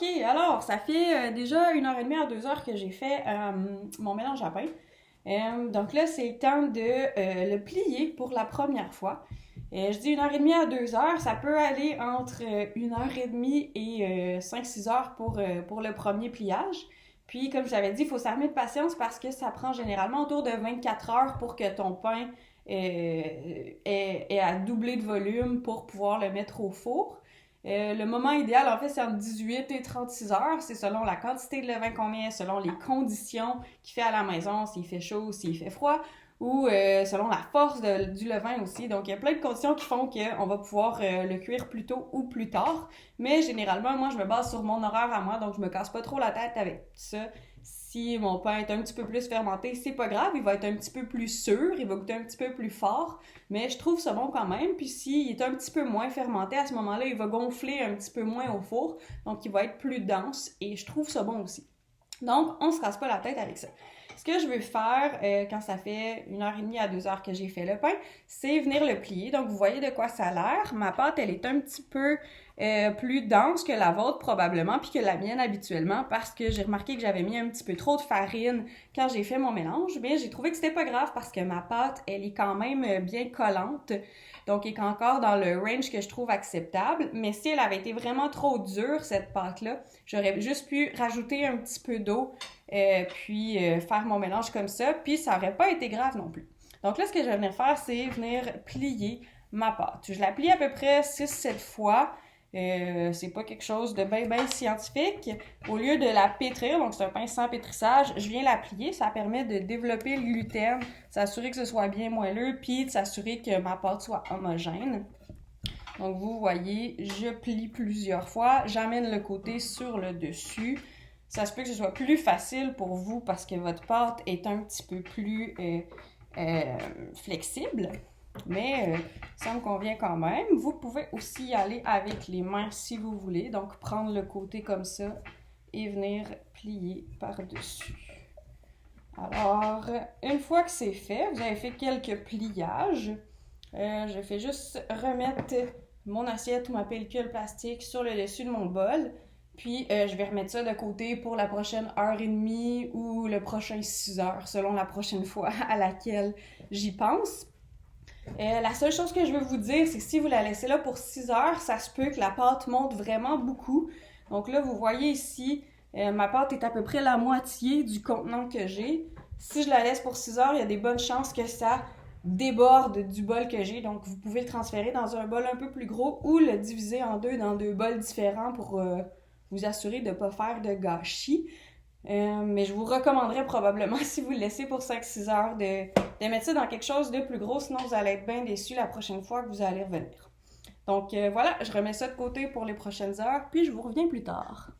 OK, alors, ça fait déjà 1h30 à 2 heures que j'ai fait mon mélange à pain. Donc là, c'est le temps de le plier pour la première fois. Je dis 1h30 à 2 heures, ça peut aller entre 1h30 et 5-6 heures pour le premier pliage. Puis, comme je l'avais dit, il faut s'armer de patience parce que ça prend généralement autour de 24 heures pour que ton pain ait à doubler de volume pour pouvoir le mettre au four. Le moment idéal, en fait, c'est entre 18 et 36 heures. C'est selon la quantité de levain qu'on met, selon les conditions qu'il fait à la maison, s'il fait chaud, s'il fait froid, ou selon la force du levain aussi. Donc, il y a plein de conditions qui font qu'on va pouvoir le cuire plus tôt ou plus tard. Mais généralement, moi, je me base sur mon horaire à moi, donc je me casse pas trop la tête avec ça. Si mon pain est un petit peu plus fermenté, c'est pas grave, il va être un petit peu plus sûr, il va goûter un petit peu plus fort, mais je trouve ça bon quand même. Puis s'il est un petit peu moins fermenté, à ce moment-là, il va gonfler un petit peu moins au four, donc il va être plus dense et je trouve ça bon aussi. Donc, on se casse pas la tête avec ça. Ce que je veux faire quand ça fait 1h30 à 2 heures que j'ai fait le pain, c'est venir le plier. Donc, vous voyez de quoi ça a l'air. Ma pâte, elle est un petit peu plus dense que la vôtre probablement, puis que la mienne habituellement, parce que j'ai remarqué que j'avais mis un petit peu trop de farine quand j'ai fait mon mélange. Mais j'ai trouvé que c'était pas grave parce que ma pâte, elle est quand même bien collante. Donc, elle est encore dans le range que je trouve acceptable. Mais si elle avait été vraiment trop dure, cette pâte-là, j'aurais juste pu rajouter un petit peu d'eau, puis faire mon mélange comme ça, puis ça n'aurait pas été grave non plus. Donc là, ce que je vais venir faire, c'est venir plier ma pâte. Je la plie à peu près 6-7 fois. C'est pas quelque chose de bien scientifique. Au lieu de la pétrir, donc c'est un pain sans pétrissage, je viens la plier. Ça permet de développer le gluten, s'assurer que ce soit bien moelleux, puis de s'assurer que ma pâte soit homogène. Donc vous voyez, je plie plusieurs fois, j'amène le côté sur le dessus. Ça se peut que ce soit plus facile pour vous parce que votre pâte est un petit peu plus flexible. Mais ça me convient quand même. Vous pouvez aussi y aller avec les mains si vous voulez. Donc prendre le côté comme ça et venir plier par-dessus. Alors, une fois que c'est fait, vous avez fait quelques pliages. Je fais juste remettre mon assiette ou ma pellicule plastique sur le dessus de mon bol. Puis, je vais remettre ça de côté pour la prochaine heure et demie ou le prochain 6 heures, selon la prochaine fois à laquelle j'y pense. La seule chose que je veux vous dire, c'est que si vous la laissez là pour 6 heures, ça se peut que la pâte monte vraiment beaucoup. Donc là, vous voyez ici, ma pâte est à peu près la moitié du contenant que j'ai. Si je la laisse pour 6 heures, il y a des bonnes chances que ça déborde du bol que j'ai. Donc, vous pouvez le transférer dans un bol un peu plus gros ou le diviser en deux dans deux bols différents pour vous assurer de ne pas faire de gâchis. Mais je vous recommanderais probablement, si vous le laissez pour 5-6 heures, de mettre ça dans quelque chose de plus gros, sinon vous allez être bien déçus la prochaine fois que vous allez revenir. Donc voilà, je remets ça de côté pour les prochaines heures, puis je vous reviens plus tard.